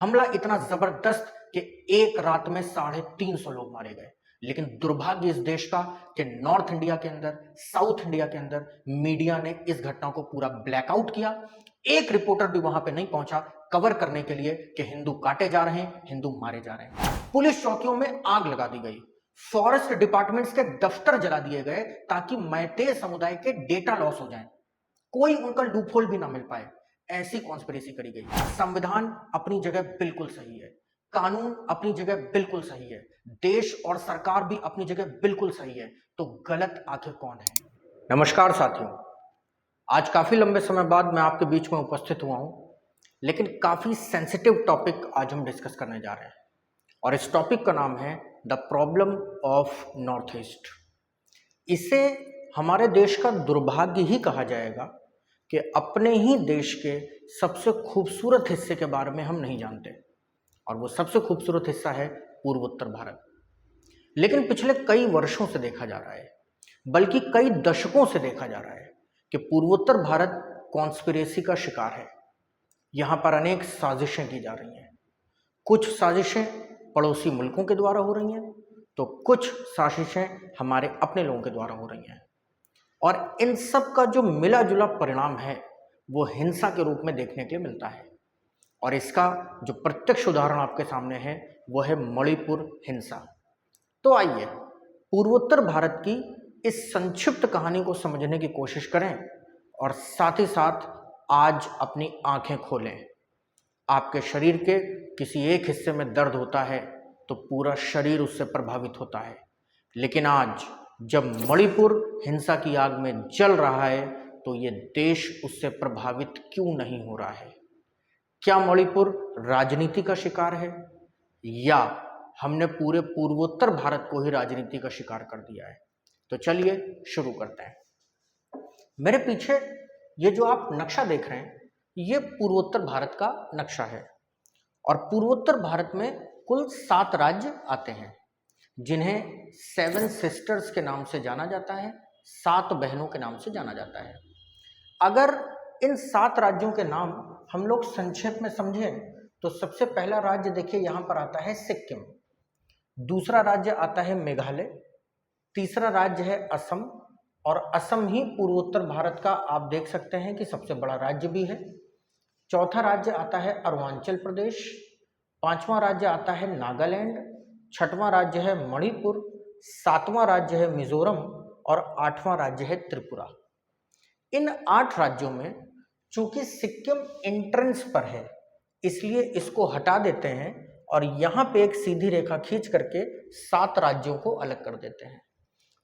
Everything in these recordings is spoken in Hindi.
हमला इतना जबरदस्त कि एक रात में 350 लोग मारे गए। लेकिन दुर्भाग्य इस देश का कि नॉर्थ इंडिया के अंदर, साउथ इंडिया के अंदर मीडिया ने इस घटना को पूरा ब्लैकआउट किया। एक रिपोर्टर भी वहां पे नहीं पहुंचा कवर करने के लिए कि हिंदू काटे जा रहे हैं, हिंदू मारे जा रहे हैं। पुलिस चौकियों में आग लगा दी गई, फॉरेस्ट डिपार्टमेंट्स के दफ्तर जला दिए गए ताकि मैते समुदाय के डेटा लॉस हो जाए, कोई उनका लूपहोल भी ना मिल पाए। ऐसी कॉन्स्पिरेसी करी गई। संविधान अपनी जगह बिल्कुल सही है, कानून अपनी जगह बिल्कुल सही है, देश और सरकार भी अपनी जगह बिल्कुल सही है, तो गलत आखिर कौन है? नमस्कार साथियों, आज काफी लंबे समय बाद मैं आपके बीच में उपस्थित हुआ हूं, लेकिन काफी सेंसिटिव टॉपिक आज हम डिस्कस करने जा रहे हैं और इस टॉपिक का नाम है the problem of north east. इसे हमारे देश का दुर्भाग्य ही कहा जाएगा कि अपने ही देश के सबसे खूबसूरत हिस्से के बारे में हम नहीं जानते, और वो सबसे खूबसूरत हिस्सा है पूर्वोत्तर भारत। लेकिन पिछले कई वर्षों से देखा जा रहा है, बल्कि कई दशकों से देखा जा रहा है कि पूर्वोत्तर भारत कॉन्स्पिरेसी का शिकार है। यहाँ पर अनेक साजिशें की जा रही हैं। कुछ साजिशें पड़ोसी मुल्कों के द्वारा हो रही हैं, तो कुछ साजिशें हमारे अपने लोगों के द्वारा हो रही हैं, और इन सब का जो मिला जुला परिणाम है वो हिंसा के रूप में देखने के लिए मिलता है। और इसका जो प्रत्यक्ष उदाहरण आपके सामने है वो है मणिपुर हिंसा। तो आइए पूर्वोत्तर भारत की इस संक्षिप्त कहानी को समझने की कोशिश करें और साथ ही साथ आज अपनी आंखें खोलें। आपके शरीर के किसी एक हिस्से में दर्द होता है तो पूरा शरीर उससे प्रभावित होता है, लेकिन आज जब मणिपुर हिंसा की आग में जल रहा है तो ये देश उससे प्रभावित क्यों नहीं हो रहा है? क्या मणिपुर राजनीति का शिकार है, या हमने पूरे पूर्वोत्तर भारत को ही राजनीति का शिकार कर दिया है? तो चलिए शुरू करते हैं। मेरे पीछे ये जो आप नक्शा देख रहे हैं ये पूर्वोत्तर भारत का नक्शा है, और पूर्वोत्तर भारत में कुल 7 राज्य आते हैं जिन्हें 7 सिस्टर्स के नाम से जाना जाता है, 7 बहनों के नाम से जाना जाता है। अगर इन 7 राज्यों के नाम हम लोग संक्षेप में समझें तो सबसे पहला राज्य देखिए यहाँ पर आता है सिक्किम, दूसरा राज्य आता है मेघालय, तीसरा राज्य है असम, और असम ही पूर्वोत्तर भारत का आप देख सकते हैं कि सबसे बड़ा राज्य भी है। चौथा राज्य आता है अरुणाचल प्रदेश, पांचवां राज्य आता है नागालैंड, छठवां राज्य है मणिपुर, सातवां राज्य है मिजोरम, और 8वां राज्य है त्रिपुरा। इन 8 राज्यों में चूंकि सिक्किम एंट्रेंस पर है इसलिए इसको हटा देते हैं और यहाँ पे एक सीधी रेखा खींच करके 7 राज्यों को अलग कर देते हैं।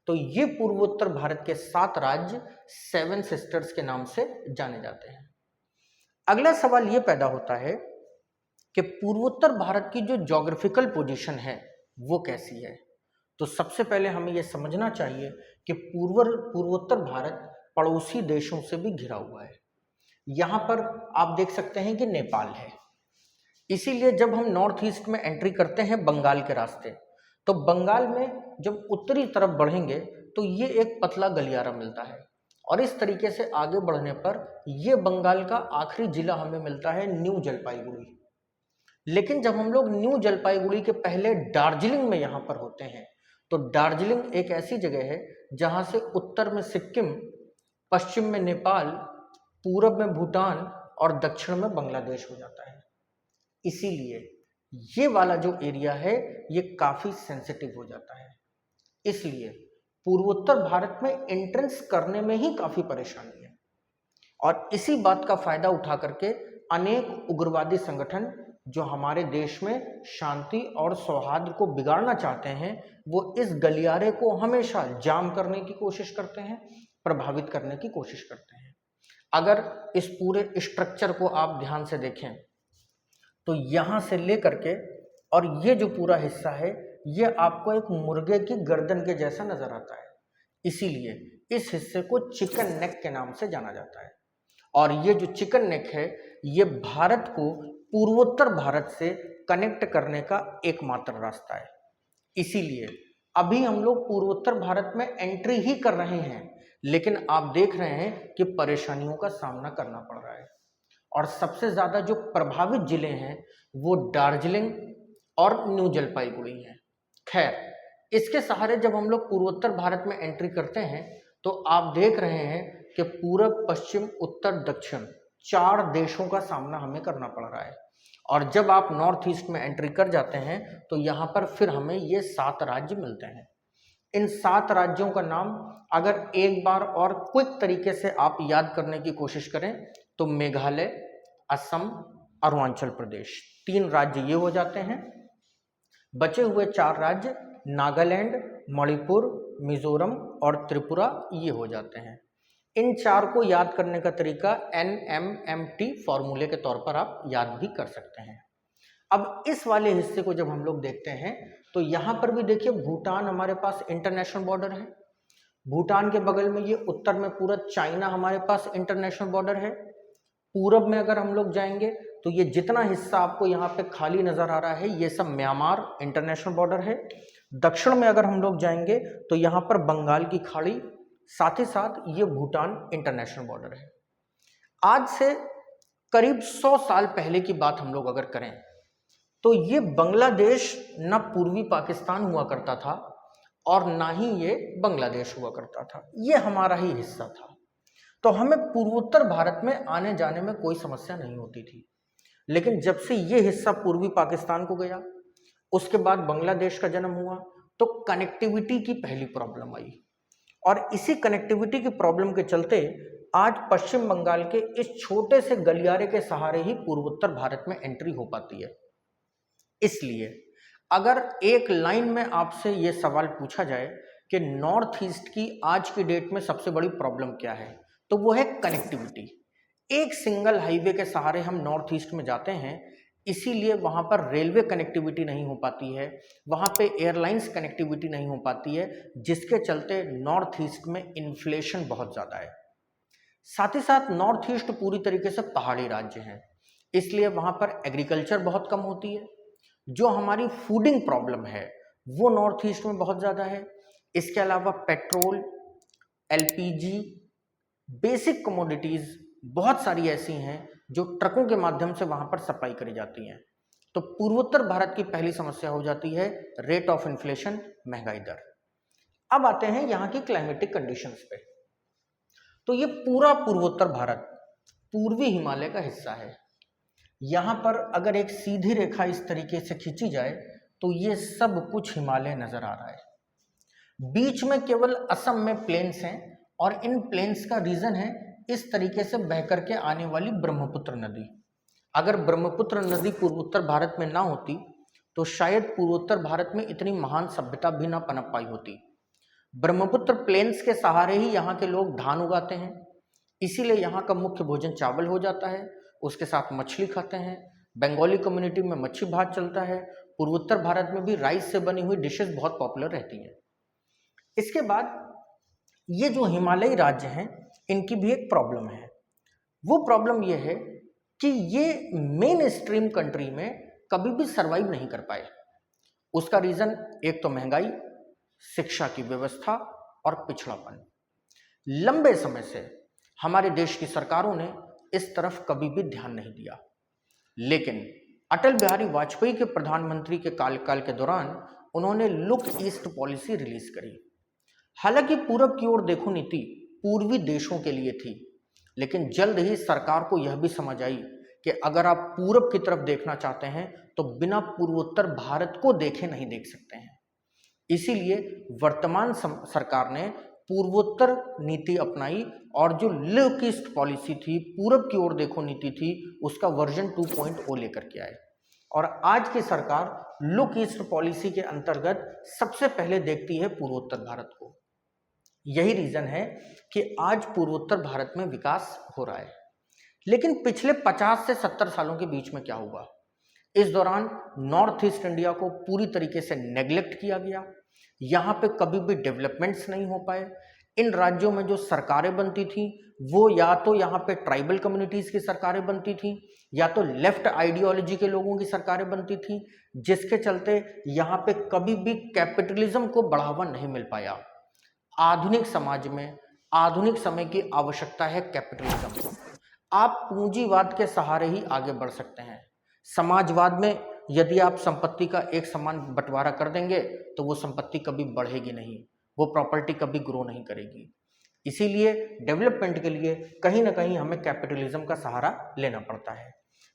तो ये पूर्वोत्तर भारत के 7 राज्य 7 सिस्टर्स के नाम से जाने जाते हैं। अगला सवाल ये पैदा होता है कि पूर्वोत्तर भारत की जो ज्योग्राफिकल पोजीशन है वो कैसी है? तो सबसे पहले हमें यह समझना चाहिए कि पूर्वोत्तर भारत पड़ोसी देशों से भी घिरा हुआ है। यहाँ पर आप देख सकते हैं कि नेपाल है, इसीलिए जब हम नॉर्थ ईस्ट में एंट्री करते हैं बंगाल के रास्ते, तो बंगाल में जब उत्तरी तरफ बढ़ेंगे तो ये एक पतला गलियारा मिलता है, और इस तरीके से आगे बढ़ने पर ये बंगाल का आखिरी जिला हमें मिलता है न्यू जलपाईगुड़ी। लेकिन जब हम लोग न्यू जलपाईगुड़ी के पहले दार्जिलिंग में यहाँ पर होते हैं, तो दार्जिलिंग एक ऐसी जगह है जहाँ से उत्तर में सिक्किम, पश्चिम में नेपाल, पूरब में भूटान और दक्षिण में बांग्लादेश हो जाता है। इसीलिए ये वाला जो एरिया है ये काफी सेंसिटिव हो जाता है। इसलिए पूर्वोत्तर भारत में एंट्रेंस करने में ही काफी परेशानी है, और इसी बात का फायदा उठा करके अनेक उग्रवादी संगठन जो हमारे देश में शांति और सौहार्द को बिगाड़ना चाहते हैं वो इस गलियारे को हमेशा जाम करने की कोशिश करते हैं, प्रभावित करने की कोशिश करते हैं। अगर इस पूरे स्ट्रक्चर को आप ध्यान से देखें तो यहाँ से लेकर के और ये जो पूरा हिस्सा है ये आपको एक मुर्गे की गर्दन के जैसा नजर आता है, इसीलिए इस हिस्से को चिकन नेक के नाम से जाना जाता है। और ये जो चिकन नेक है ये भारत को पूर्वोत्तर भारत से कनेक्ट करने का एकमात्र रास्ता है। इसीलिए अभी हम लोग पूर्वोत्तर भारत में एंट्री ही कर रहे हैं, लेकिन आप देख रहे हैं कि परेशानियों का सामना करना पड़ रहा है। और सबसे ज्यादा जो प्रभावित जिले हैं वो दार्जिलिंग और न्यू जलपाईगुड़ी हैं। खैर, इसके सहारे जब हम लोग पूर्वोत्तर भारत में एंट्री करते हैं तो आप देख रहे हैं कि पूरब, पश्चिम, उत्तर, दक्षिण 4 देशों का सामना हमें करना पड़ रहा है। और जब आप नॉर्थ ईस्ट में एंट्री कर जाते हैं तो यहाँ पर फिर हमें ये 7 राज्य मिलते हैं। इन 7 राज्यों का नाम अगर एक बार और क्विक तरीके से आप याद करने की कोशिश करें तो मेघालय, असम, अरुणाचल प्रदेश, 3 राज्य ये हो जाते हैं। बचे हुए 4 राज्य नागालैंड, मणिपुर, मिजोरम और त्रिपुरा ये हो जाते हैं। इन 4 को याद करने का तरीका NMMT फॉर्मूले के तौर पर आप याद भी कर सकते हैं। अब इस वाले हिस्से को जब हम लोग देखते हैं तो यहां पर भी देखिए भूटान हमारे पास इंटरनेशनल बॉर्डर है। भूटान के बगल में ये उत्तर में पूरा चाइना हमारे पास इंटरनेशनल बॉर्डर है। पूरब में अगर हम लोग जाएंगे तो ये जितना हिस्सा आपको यहाँ पे खाली नजर आ रहा है ये सब म्यांमार इंटरनेशनल बॉर्डर है। दक्षिण में अगर हम लोग जाएंगे तो यहाँ पर बंगाल की खाड़ी, साथ ही साथ ये भूटान इंटरनेशनल बॉर्डर है। आज से करीब 100 साल पहले की बात हम लोग अगर करें तो ये बांग्लादेश न पूर्वी पाकिस्तान हुआ करता था और ना ही ये बांग्लादेश हुआ करता था, ये हमारा ही हिस्सा था। तो हमें पूर्वोत्तर भारत में आने जाने में कोई समस्या नहीं होती थी। लेकिन जब से ये हिस्सा पूर्वी पाकिस्तान को गया, उसके बाद बांग्लादेश का जन्म हुआ, तो कनेक्टिविटी की पहली प्रॉब्लम आई। और इसी कनेक्टिविटी की प्रॉब्लम के चलते आज पश्चिम बंगाल के इस छोटे से गलियारे के सहारे ही पूर्वोत्तर भारत में एंट्री हो पाती है। इसलिए अगर एक लाइन में आपसे यह सवाल पूछा जाए कि नॉर्थ ईस्ट की आज की डेट में सबसे बड़ी प्रॉब्लम क्या है, तो वो है कनेक्टिविटी। एक सिंगल हाईवे के सहारे हम नॉर्थ ईस्ट में जाते हैं, इसीलिए वहां पर रेलवे कनेक्टिविटी नहीं हो पाती है, वहां पे एयरलाइंस कनेक्टिविटी नहीं हो पाती है, जिसके चलते नॉर्थ ईस्ट में इन्फ्लेशन बहुत ज़्यादा है। साथ ही साथ नॉर्थ ईस्ट पूरी तरीके से पहाड़ी राज्य है, इसलिए वहां पर एग्रीकल्चर बहुत कम होती है। जो हमारी फूडिंग प्रॉब्लम है वो नॉर्थ ईस्ट में बहुत ज़्यादा है। इसके अलावा पेट्रोल, LPG, बेसिक कमोडिटीज़ बहुत सारी ऐसी हैं जो ट्रकों के माध्यम से वहां पर सप्लाई करी जाती हैं। तो पूर्वोत्तर भारत की पहली समस्या हो जाती है रेट ऑफ इन्फ्लेशन, महंगाई दर। अब आते हैं यहाँ की क्लाइमेटिक कंडीशंस पे। तो ये पूरा पूर्वोत्तर भारत पूर्वी हिमालय का हिस्सा है। यहाँ पर अगर एक सीधी रेखा इस तरीके से खींची जाए तो ये सब कुछ हिमालय नजर आ रहा है। बीच में केवल असम में प्लेन्स हैं और इन प्लेन्स का रीजन है इस तरीके से बह करके आने वाली ब्रह्मपुत्र नदी। अगर ब्रह्मपुत्र नदी पूर्वोत्तर भारत में ना होती तो शायद पूर्वोत्तर भारत में इतनी महान सभ्यता भी ना पनप पाई होती। ब्रह्मपुत्र प्लेन्स के सहारे ही यहाँ के लोग धान उगाते हैं, इसीलिए यहाँ का मुख्य भोजन चावल हो जाता है, उसके साथ मछली खाते हैं। बंगाली कम्युनिटी में मच्छी भात चलता है। पूर्वोत्तर भारत में भी राइस से बनी हुई डिशेस बहुत पॉपुलर रहती हैं। इसके बाद ये जो हिमालयी राज्य हैं इनकी भी एक प्रॉब्लम है। वो प्रॉब्लम ये है कि ये मेन स्ट्रीम कंट्री में कभी भी सरवाइव नहीं कर पाए। उसका रीजन एक तो महंगाई, शिक्षा की व्यवस्था और पिछड़ापन। लंबे समय से हमारे देश की सरकारों ने इस तरफ कभी भी ध्यान नहीं दिया, लेकिन अटल बिहारी वाजपेयी के प्रधानमंत्री के कार्यकाल के दौरान उन्होंने लुक ईस्ट पॉलिसी रिलीज करी। हालांकि पूरब की ओर देखो नीति पूर्वी देशों के लिए थी, लेकिन जल्द ही सरकार को यह भी समझ आई कि अगर आप पूरब की तरफ देखना चाहते हैं तो बिना पूर्वोत्तर भारत को देखे नहीं देख सकते हैं। इसीलिए वर्तमान सरकार ने पूर्वोत्तर नीति अपनाई और जो लुक ईस्ट पॉलिसी थी, पूरब की ओर देखो नीति थी, उसका वर्जन 2.0 लेकर के आए। और आज की सरकार लुक ईस्ट पॉलिसी के अंतर्गत सबसे पहले देखती है पूर्वोत्तर भारत को। यही रीजन है कि आज पूर्वोत्तर भारत में विकास हो रहा है। लेकिन पिछले 50 से 70 सालों के बीच में क्या हुआ? इस दौरान नॉर्थ ईस्ट इंडिया को पूरी तरीके से नेग्लेक्ट किया गया। यहाँ पे कभी भी डेवलपमेंट्स नहीं हो पाए। इन राज्यों में जो सरकारें बनती थी वो या तो यहाँ पे ट्राइबल कम्युनिटीज की सरकारें बनती थी या तो लेफ्ट आइडियोलॉजी के लोगों की सरकारें बनती थी, जिसके चलते यहाँ पे कभी भी कैपिटलिज्म को बढ़ावा नहीं मिल पाया। आधुनिक समाज में आधुनिक समय की आवश्यकता है कैपिटलिज्म। आप पूंजीवाद के सहारे ही आगे बढ़ सकते हैं। समाजवाद में यदि आप संपत्ति का एक समान बंटवारा कर देंगे तो वो संपत्ति कभी बढ़ेगी नहीं, वो प्रॉपर्टी कभी ग्रो नहीं करेगी। इसीलिए डेवलपमेंट के लिए कहीं ना कहीं हमें कैपिटलिज्म का सहारा लेना पड़ता है।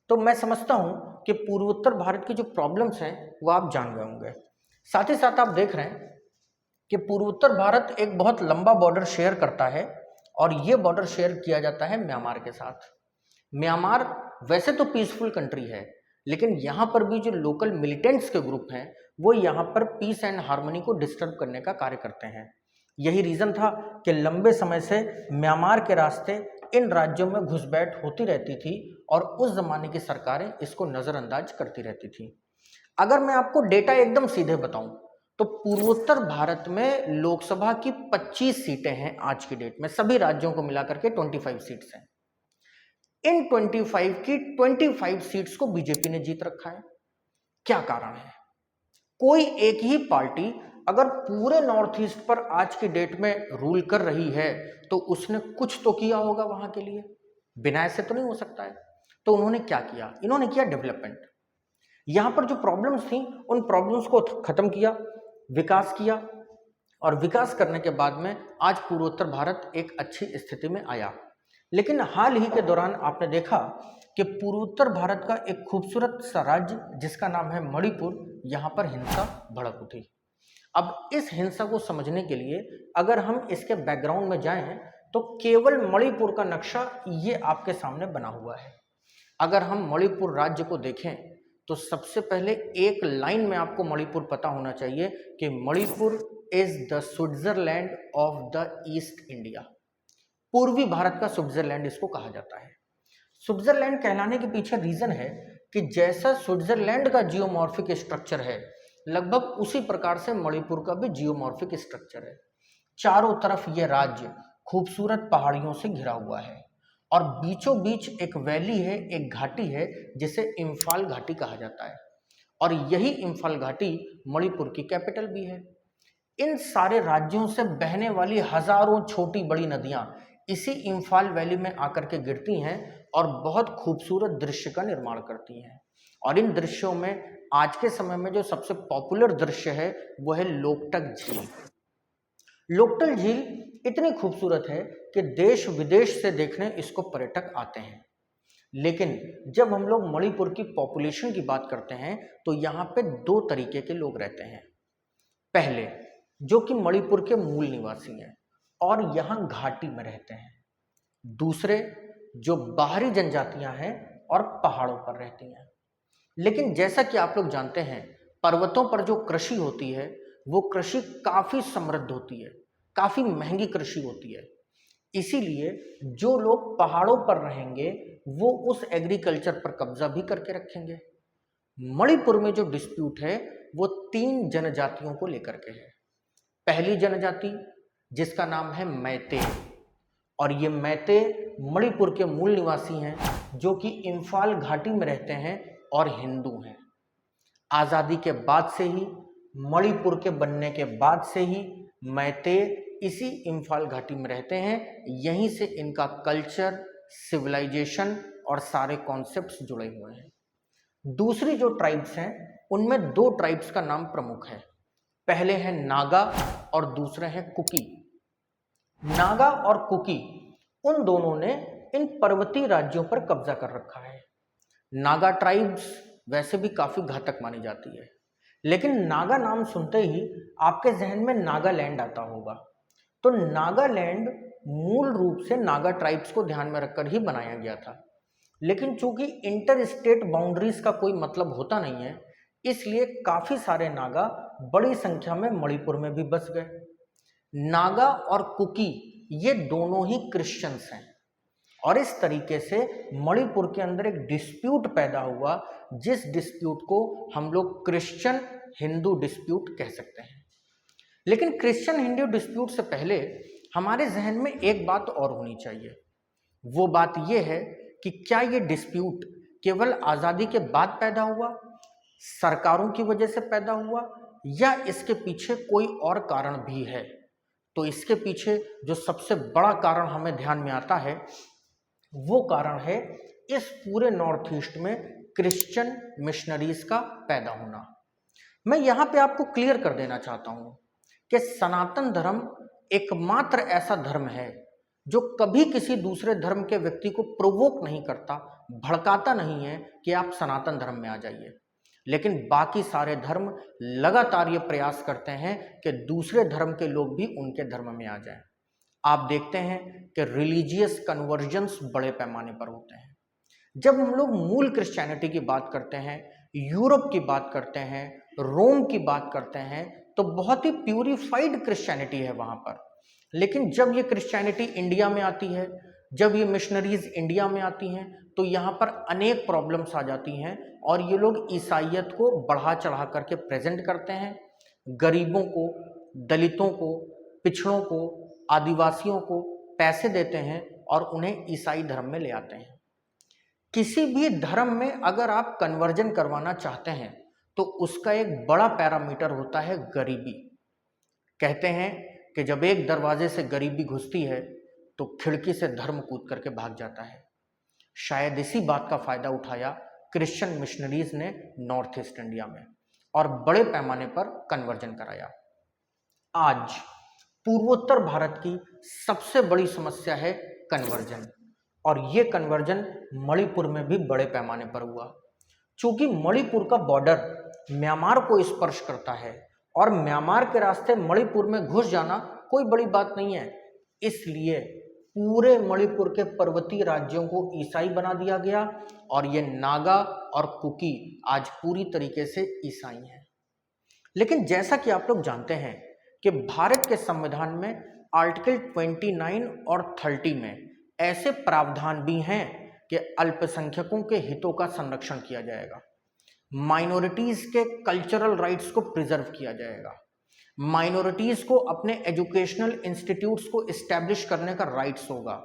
तो मैं समझता हूं कि पूर्वोत्तर भारत की जो प्रॉब्लम्स हैं वो आप जान गए होंगे। साथ ही साथ आप देख रहे हैं कि पूर्वोत्तर भारत एक बहुत लंबा बॉर्डर शेयर करता है और ये बॉर्डर शेयर किया जाता है म्यांमार के साथ। म्यांमार वैसे तो पीसफुल कंट्री है, लेकिन यहाँ पर भी जो लोकल मिलिटेंट्स के ग्रुप हैं वो यहाँ पर पीस एंड हार्मनी को डिस्टर्ब करने का कार्य करते हैं। यही रीजन था कि लंबे समय से म्यांमार के रास्ते इन राज्यों में घुसपैठ होती रहती थी और उस जमाने की सरकारें इसको नजरअंदाज करती रहती थी। अगर मैं आपको डेटा एकदम सीधे बताऊं तो पूर्वोत्तर भारत में लोकसभा की 25 सीटें हैं आज की डेट में, सभी राज्यों को मिलाकर के 25 सीट्स हैं। इन 25 की 25 सीट्स को बीजेपी ने जीत रखा है। क्या कारण है? कोई एक ही पार्टी अगर पूरे नॉर्थ ईस्ट पर आज की डेट में रूल कर रही है तो उसने कुछ तो किया होगा वहां के लिए, बिना ऐसे तो नहीं हो सकता है। तो उन्होंने क्या किया? इन्होंने किया डेवलपमेंट। यहां पर जो प्रॉब्लम्स थी उन प्रॉब्लम्स को खत्म किया, विकास किया, और विकास करने के बाद में आज पूर्वोत्तर भारत एक अच्छी स्थिति में आया। लेकिन हाल ही के दौरान आपने देखा कि पूर्वोत्तर भारत का एक खूबसूरत सा राज्य जिसका नाम है मणिपुर, यहाँ पर हिंसा भड़क उठी। अब इस हिंसा को समझने के लिए अगर हम इसके बैकग्राउंड में जाएं तो केवल मणिपुर का नक्शा ये आपके सामने बना हुआ है। अगर हम मणिपुर राज्य को देखें तो सबसे पहले एक लाइन में आपको मणिपुर पता होना चाहिए कि Manipur is the Switzerland of the east India. पूर्वी भारत का स्विट्जरलैंड इसको कहा जाता है। स्विट्जरलैंड कहलाने के पीछे रीजन है कि जैसा स्विट्जरलैंड का जियोमॉर्फिक स्ट्रक्चर है लगभग उसी प्रकार से मणिपुर का भी जियोमॉर्फिक स्ट्रक्चर है। चारों तरफ यह राज्य खूबसूरत पहाड़ियों से घिरा हुआ है और बीचों बीच एक वैली है, एक घाटी है जिसे इम्फाल घाटी कहा जाता है, और यही इम्फाल घाटी मणिपुर की कैपिटल भी है। इन सारे राज्यों से बहने वाली हजारों छोटी बड़ी नदियां इसी इम्फाल वैली में आकर के गिरती हैं और बहुत खूबसूरत दृश्य का निर्माण करती हैं। और इन दृश्यों में आज के समय में जो सबसे पॉपुलर दृश्य है वो है लोकटक झील। लोकटक झील इतनी खूबसूरत है कि देश विदेश से देखने इसको पर्यटक आते हैं। लेकिन जब हम लोग मणिपुर की पॉपुलेशन की बात करते हैं तो यहाँ पे दो तरीके के लोग रहते हैं। पहले जो कि मणिपुर के मूल निवासी हैं और यहाँ घाटी में रहते हैं। दूसरे जो बाहरी जनजातियां हैं और पहाड़ों पर रहती हैं। लेकिन जैसा कि आप लोग जानते हैं पर्वतों पर जो कृषि होती है वो कृषि काफी समृद्ध होती है, काफी महंगी कृषि होती है। इसीलिए जो लोग पहाड़ों पर रहेंगे वो उस एग्रीकल्चर पर कब्जा भी करके रखेंगे। मणिपुर में जो डिस्प्यूट है वो 3 जनजातियों को लेकर के है। पहली जनजाति जिसका नाम है मैते, और ये मैते मणिपुर के मूल निवासी हैं जो कि इम्फाल घाटी में रहते हैं और हिंदू हैं। आज़ादी के बाद से ही, मणिपुर के बनने के बाद से ही मैते इसी इम्फाल घाटी में रहते हैं। यहीं से इनका कल्चर, सिविलाइजेशन और सारे कॉन्सेप्ट्स जुड़े हुए हैं। दूसरी जो ट्राइब्स हैं उनमें 2 ट्राइब्स का नाम प्रमुख है। पहले हैं नागा और दूसरे हैं कुकी। नागा और कुकी उन दोनों ने इन पर्वतीय राज्यों पर कब्जा कर रखा है। नागा ट्राइब्स वैसे भी काफी घातक मानी जाती है, लेकिन नागा नाम सुनते ही आपके जहन में नागालैंड आता होगा। तो नागालैंड मूल रूप से नागा ट्राइब्स को ध्यान में रखकर ही बनाया गया था, लेकिन चूंकि इंटर स्टेट बाउंड्रीज का कोई मतलब होता नहीं है इसलिए काफी सारे नागा बड़ी संख्या में मणिपुर में भी बस गए। नागा और कुकी ये दोनों ही क्रिश्चियंस हैं और इस तरीके से मणिपुर के अंदर एक डिस्प्यूट पैदा हुआ जिस डिस्प्यूट को हम लोग क्रिश्चियन हिंदू डिस्प्यूट कह सकते हैं। लेकिन क्रिश्चियन हिंदू डिस्प्यूट से पहले हमारे जहन में एक बात और होनी चाहिए। वो बात यह है कि क्या ये डिस्प्यूट केवल आज़ादी के बाद पैदा हुआ, सरकारों की वजह से पैदा हुआ, या इसके पीछे कोई और कारण भी है? तो इसके पीछे जो सबसे बड़ा कारण हमें ध्यान में आता है वो कारण है इस पूरे नॉर्थ ईस्ट में क्रिश्चियन मिशनरीज का पैदा होना। मैं यहां पे आपको क्लियर कर देना चाहता हूं कि सनातन धर्म एकमात्र ऐसा धर्म है जो कभी किसी दूसरे धर्म के व्यक्ति को प्रोवोक नहीं करता, भड़काता नहीं है कि आप सनातन धर्म में आ जाइए। लेकिन बाकी सारे धर्म लगातार ये प्रयास करते हैं कि दूसरे धर्म के लोग भी उनके धर्म में आ जाएं। आप देखते हैं कि रिलीजियस कन्वर्जन्स बड़े पैमाने पर होते हैं। जब हम लोग मूल क्रिश्चियनिटी की बात करते हैं, यूरोप की बात करते हैं, रोम की बात करते हैं, तो बहुत ही प्यूरिफाइड क्रिश्चियनिटी है वहां पर। लेकिन जब ये क्रिश्चियनिटी इंडिया में आती है, जब ये मिशनरीज इंडिया में आती हैं, तो यहाँ पर अनेक प्रॉब्लम्स आ जाती हैं और ये लोग ईसाइयत को बढ़ा चढ़ा करके प्रेजेंट करते हैं। गरीबों को, दलितों को, पिछड़ों को, आदिवासियों को पैसे देते हैं और उन्हें ईसाई धर्म में ले आते हैं। किसी भी धर्म में अगर आप कन्वर्जन करवाना चाहते हैं तो उसका एक बड़ा पैरामीटर होता है गरीबी। कहते हैं कि जब एक दरवाजे से गरीबी घुसती है तो खिड़की से धर्म कूद करके भाग जाता है। शायद इसी बात का फायदा उठाया क्रिश्चियन मिशनरीज ने नॉर्थ ईस्ट इंडिया में और बड़े पैमाने पर कन्वर्जन कराया। आज पूर्वोत्तर भारत की सबसे बड़ी समस्या है कन्वर्जन, और ये कन्वर्जन मणिपुर में भी बड़े पैमाने पर हुआ। चूंकि मणिपुर का बॉर्डर म्यांमार को स्पर्श करता है और म्यांमार के रास्ते मणिपुर में घुस जाना कोई बड़ी बात नहीं है, इसलिए पूरे मणिपुर के पर्वतीय राज्यों को ईसाई बना दिया गया और ये नागा और कुकी आज पूरी तरीके से ईसाई हैं। लेकिन जैसा कि आप लोग जानते हैं कि भारत के संविधान में आर्टिकल 29 और 30 में ऐसे प्रावधान भी हैं कि अल्पसंख्यकों के हितों का संरक्षण किया जाएगा, माइनॉरिटीज के कल्चरल राइट्स को प्रिजर्व किया जाएगा, माइनॉरिटीज को अपने एजुकेशनल इंस्टीट्यूट्स को एस्टैब्लिश करने का राइट्स होगा।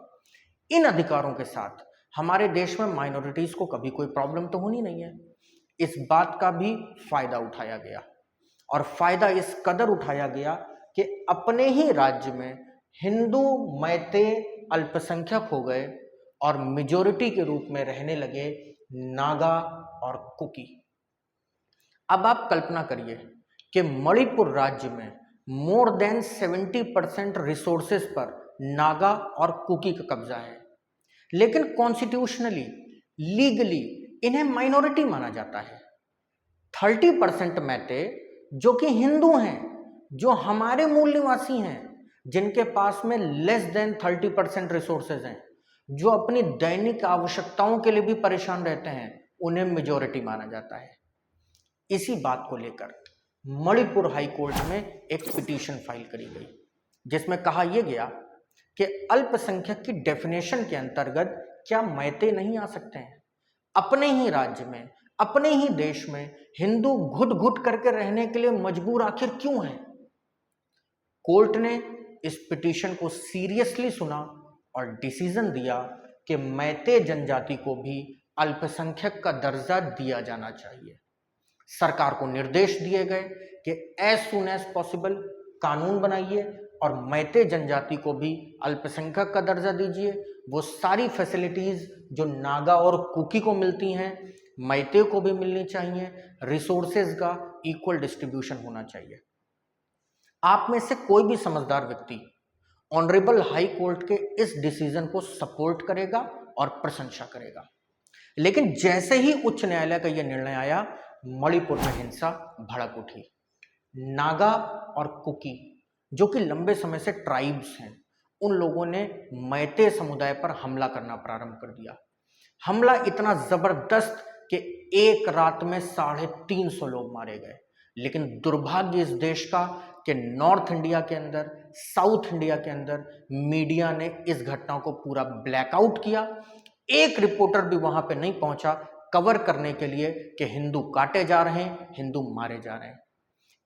इन अधिकारों के साथ हमारे देश में माइनॉरिटीज को कभी कोई प्रॉब्लम तो होनी नहीं है। इस बात का भी फायदा उठाया गया और फायदा इस कदर उठाया गया कि अपने ही राज्य में हिंदू मैते अल्पसंख्यक हो गए और मेजोरिटी के रूप में रहने लगे नागा और कुकी। अब आप कल्पना करिए कि मणिपुर राज्य में मोर देन 70% रिसोर्सेज पर नागा और कुकी का कब्जा है, लेकिन कॉन्स्टिट्यूशनली, लीगली इन्हें माइनॉरिटी माना जाता है। 30% मैते जो कि हिंदू हैं, जो हमारे मूल निवासी हैं, जिनके पास में लेस देन 30% रिसोर्सेज हैं, जो अपनी दैनिक आवश्यकताओं के लिए भी परेशान रहते हैं, उन्हें मेजॉरिटी माना जाता है। इसी बात को लेकर मणिपुर हाई कोर्ट में एक पिटीशन फाइल करी गई, जिसमें कहा यह गया कि अल्पसंख्यक की डेफिनेशन के अंतर्गत क्या मैते नहीं आ सकते हैं? अपने ही राज्य में, अपने ही देश में हिंदू घुट घुट करके रहने के लिए मजबूर आखिर क्यों हैं? कोर्ट ने इस पिटीशन को सीरियसली सुना और डिसीजन दिया कि मैते जनजाति को भी अल्पसंख्यक का दर्जा दिया जाना चाहिए। सरकार को निर्देश दिए गए कि एज सून एज पॉसिबल कानून बनाइए और मैते जनजाति को भी अल्पसंख्यक का दर्जा दीजिए। वो सारी फैसिलिटीज जो नागा और कुकी को मिलती हैं, मैते को भी मिलनी चाहिए। रिसोर्सेज का इक्वल डिस्ट्रीब्यूशन होना चाहिए। आप में से कोई भी समझदार व्यक्ति ऑनरेबल हाई कोर्ट के इस डिसीजन को सपोर्ट करेगा और प्रशंसा करेगा। लेकिन जैसे ही उच्च न्यायालय का यह निर्णय आया, मणिपुर में हिंसा भड़क उठी। नागा और कुकी जो कि लंबे समय से ट्राइब्स हैं, उन लोगों ने मैते समुदाय पर हमला करना प्रारंभ कर दिया। हमला इतना जबरदस्त कि एक रात में 350 लोग मारे गए। लेकिन दुर्भाग्य इस देश का कि नॉर्थ इंडिया के अंदर, साउथ इंडिया के अंदर मीडिया ने इस घटना को पूरा ब्लैकआउट किया। एक रिपोर्टर भी वहां पे नहीं पहुंचा कवर करने के लिए कि हिंदू काटे जा रहे हैं, हिंदू मारे जा रहे हैं।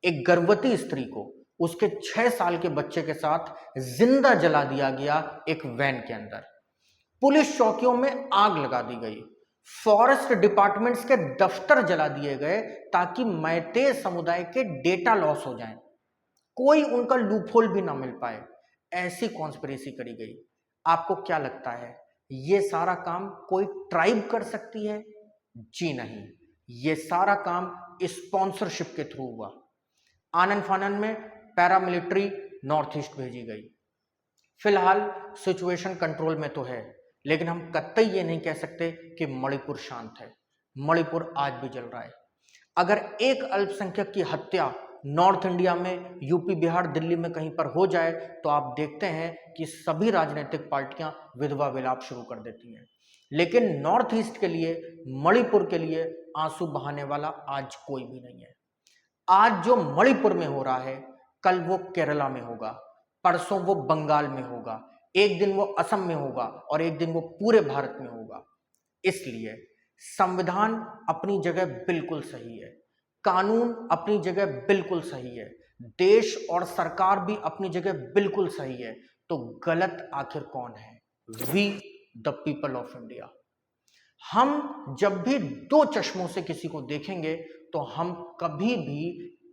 एक गर्भवती स्त्री को उसके 6 साल के बच्चे के साथ जिंदा जला दिया गया एक वैन के अंदर। पुलिस चौकियों में आग लगा दी गई। फॉरेस्ट डिपार्टमेंट्स के दफ्तर जला दिए गए ताकि मैते समुदाय के डेटा लॉस हो जाएं, कोई उनका लूपहोल भी ना मिल पाए। ऐसी कॉन्स्पिरेसी करी गई। आपको क्या लगता है ये सारा काम कोई ट्राइब कर सकती है? जी नहीं, ये सारा काम स्पॉन्सरशिप के थ्रू हुआ। आनन फानन में पैरामिलिट्री नॉर्थ ईस्ट भेजी गई। फिलहाल सिचुएशन कंट्रोल में तो है, लेकिन हम कतई ये नहीं कह सकते कि मणिपुर शांत है। मणिपुर आज भी जल रहा है। अगर एक अल्पसंख्यक की हत्या नॉर्थ इंडिया में, यूपी, बिहार, दिल्ली में कहीं पर हो जाए तो आप देखते हैं कि सभी राजनीतिक पार्टियां विधवा विलाप शुरू कर देती हैं। लेकिन नॉर्थ ईस्ट के लिए, मणिपुर के लिए आंसू बहाने वाला आज कोई भी नहीं है। आज जो मणिपुर में हो रहा है, कल वो केरला में होगा, परसों वो बंगाल में होगा, एक दिन वो असम में होगा और एक दिन वो पूरे भारत में होगा। इसलिए संविधान अपनी जगह बिल्कुल सही है, कानून अपनी जगह बिल्कुल सही है, देश और सरकार भी अपनी जगह बिल्कुल सही है, तो गलत आखिर कौन है? We the people of India. हम जब भी दो चश्मों से किसी को देखेंगे तो हम कभी भी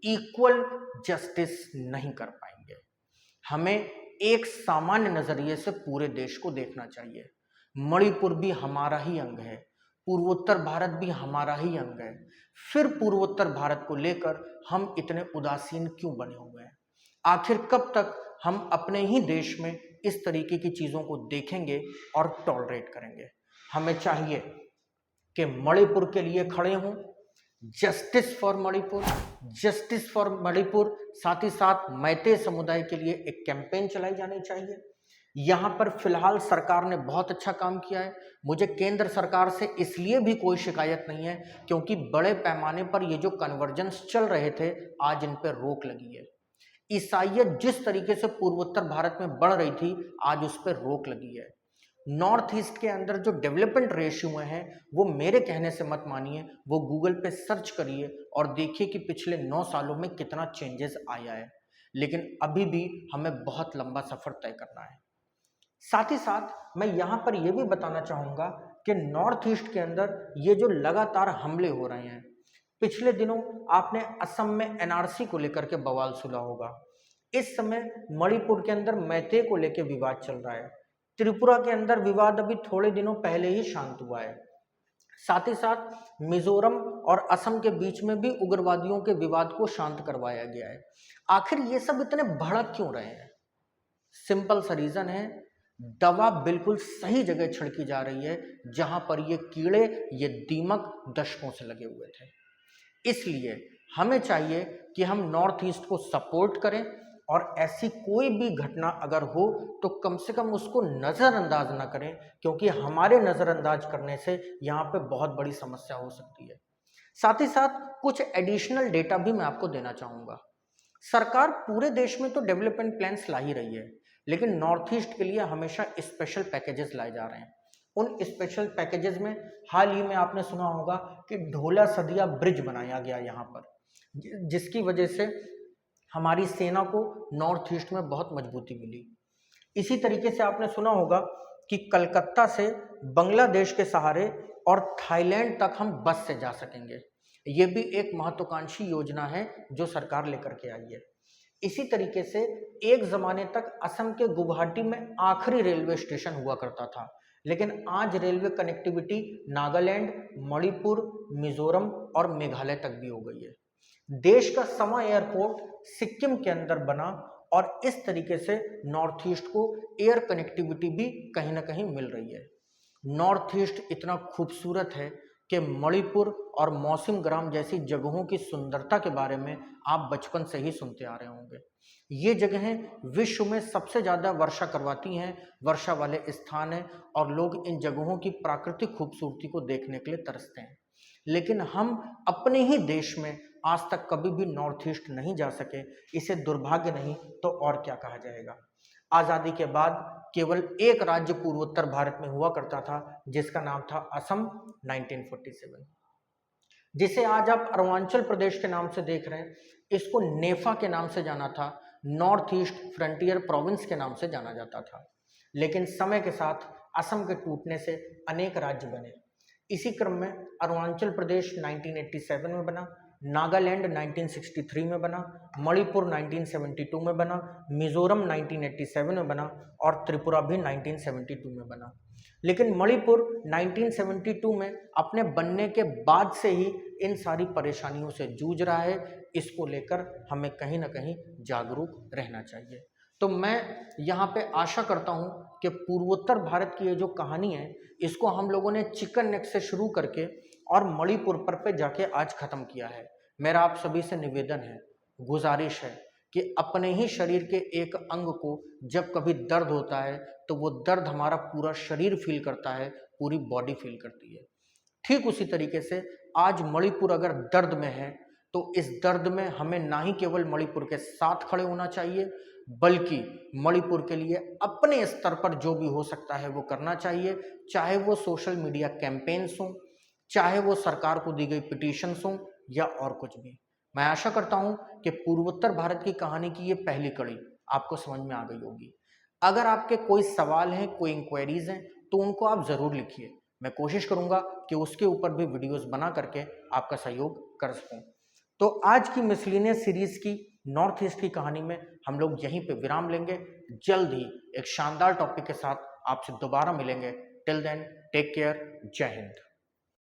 इक्वल जस्टिस नहीं कर पाएंगे। हमें एक सामान्य नजरिए से पूरे देश को देखना चाहिए। मणिपुर भी हमारा ही अंग है, पूर्वोत्तर भारत भी हमारा ही अंग है। फिर पूर्वोत्तर भारत को लेकर हम इतने उदासीन क्यों बने हुए हैं? आखिर कब तक हम अपने ही देश में इस तरीके की चीजों को देखेंगे और टॉलरेट करेंगे? हमें चाहिए कि मणिपुर के लिए खड़े हों, justice for Manipur, justice for Manipur. साथ ही साथ मैते समुदाय के लिए एक कैंपेन चलाई जानी चाहिए। यहाँ पर फिलहाल सरकार ने बहुत अच्छा काम किया है। मुझे केंद्र सरकार से इसलिए भी कोई शिकायत नहीं है क्योंकि बड़े पैमाने पर ये जो कन्वर्जेंस चल रहे थे, आज इन पर रोक लगी है। ईसाइयत जिस तरीके से पूर्वोत्तर भारत में बढ़ रही थी, आज उस पर रोक लगी है। नॉर्थ ईस्ट के अंदर जो डेवलपमेंट रेशियो हैं, वो मेरे कहने से मत मानिए, वो गूगल पे सर्च करिए और देखिए कि पिछले 9 सालों में कितना चेंजेस आया है। लेकिन अभी भी हमें बहुत लंबा सफर तय करना है। साथ ही साथ मैं यहाँ पर यह भी बताना चाहूँगा कि नॉर्थ ईस्ट के अंदर ये जो लगातार हमले हो रहे हैं, पिछले दिनों आपने असम में एनआरसी को लेकर के बवाल सुना होगा। इस समय मणिपुर के अंदर मैते को लेकर विवाद चल रहा है। त्रिपुरा के अंदर विवाद अभी थोड़े दिनों पहले ही शांत हुआ है। साथ ही साथ मिजोरम और असम के बीच में भी उग्रवादियों के विवाद को शांत करवाया गया है। आखिर ये सब इतने भड़क क्यों रहे हैं? सिंपल सा रीजन है, दवा बिल्कुल सही जगह छिड़की जा रही है जहां पर ये कीड़े, ये दीमक दशकों से लगे हुए थे। इसलिए हमें चाहिए कि हम नॉर्थ ईस्ट को सपोर्ट करें और ऐसी कोई भी घटना अगर हो तो कम से कम उसको नज़रअंदाज ना करें, क्योंकि हमारे नज़रअंदाज करने से यहाँ पे बहुत बड़ी समस्या हो सकती है। साथ ही साथ कुछ एडिशनल डेटा भी मैं आपको देना चाहूँगा। सरकार पूरे देश में तो डेवलपमेंट प्लान्स ला ही रही है, लेकिन नॉर्थ ईस्ट के लिए हमेशा स्पेशल पैकेजेस लाए जा रहे हैं। उन स्पेशल पैकेजेस में हाल ही में आपने सुना होगा कि ढोला सदिया ब्रिज बनाया गया यहाँ पर, जिसकी वजह से हमारी सेना को नॉर्थ ईस्ट में बहुत मजबूती मिली। इसी तरीके से आपने सुना होगा कि कलकत्ता से बांग्लादेश के सहारे और थाईलैंड तक हम बस से जा सकेंगे। ये भी एक महत्वाकांक्षी योजना है जो सरकार लेकर के आई है। इसी तरीके से एक ज़माने तक असम के गुवाहाटी में आखिरी रेलवे स्टेशन हुआ करता था, लेकिन आज रेलवे कनेक्टिविटी नागालैंड, मणिपुर, मिजोरम और मेघालय तक भी हो गई है। देश का 6वां एयरपोर्ट सिक्किम के अंदर बना और इस तरीके से नॉर्थ ईस्ट को एयर कनेक्टिविटी भी कहीं ना कहीं मिल रही है। नॉर्थ ईस्ट इतना खूबसूरत है कि मणिपुर और मौसिम ग्राम जैसी जगहों की सुंदरता के बारे में आप बचपन से ही सुनते आ रहे होंगे। ये जगहें विश्व में सबसे ज़्यादा वर्षा करवाती हैं, वर्षा वाले स्थान हैं और लोग इन जगहों की प्राकृतिक खूबसूरती को देखने के लिए तरसते हैं। लेकिन हम अपने ही देश में आज तक कभी भी नॉर्थ ईस्ट नहीं जा सके। इसे दुर्भाग्य नहीं तो और क्या कहा जाएगा। आज़ादी के बाद केवल एक राज्य पूर्वोत्तर भारत में हुआ करता था जिसका नाम था असम 1947, जिसे आज आप अरुणाचल प्रदेश के नाम से देख रहे हैं। इसको नेफा के नाम से जाना था, नॉर्थ ईस्ट फ्रंटियर प्रोविंस के नाम से जाना जाता था। लेकिन समय के साथ असम के टूटने से अनेक राज्य बने। इसी क्रम में अरुणाचल प्रदेश 1987 में बना, नागालैंड 1963 में बना, मणिपुर 1972 में बना, मिजोरम 1987 में बना और त्रिपुरा भी 1972 में बना। लेकिन मणिपुर 1972 में अपने बनने के बाद से ही इन सारी परेशानियों से जूझ रहा है। इसको लेकर हमें कहीं ना कहीं जागरूक रहना चाहिए। तो मैं यहाँ पे आशा करता हूँ कि पूर्वोत्तर भारत की ये जो कहानी है, इसको हम लोगों ने चिकन नेक से शुरू करके और मणिपुर पर पे जाके आज खत्म किया है। मेरा आप सभी से निवेदन है, गुजारिश है कि अपने ही शरीर के एक अंग को जब कभी दर्द होता है तो वो दर्द हमारा पूरा शरीर फील करता है, पूरी बॉडी फील करती है। ठीक उसी तरीके से आज मणिपुर अगर दर्द में है तो इस दर्द में हमें ना ही केवल मणिपुर के साथ खड़े होना चाहिए, बल्कि मणिपुर के लिए अपने स्तर पर जो भी हो सकता है वो करना चाहिए। चाहे वो सोशल मीडिया कैंपेन्स हों, चाहे वो सरकार को दी गई पिटीशंस हों, या और कुछ भी। मैं आशा करता हूं कि पूर्वोत्तर भारत की कहानी की ये पहली कड़ी आपको समझ में आ गई होगी। अगर आपके कोई सवाल हैं, कोई इंक्वायरीज हैं, तो उनको आप ज़रूर लिखिए। मैं कोशिश करूंगा कि उसके ऊपर भी वीडियोस बना करके आपका सहयोग कर सकूं। तो आज की मिसलिनियस सीरीज की नॉर्थ ईस्ट की कहानी में हम लोग यहीं पे विराम लेंगे। जल्द ही एक शानदार टॉपिक के साथ आपसे दोबारा मिलेंगे। टिल देन टेक केयर, जय हिंद।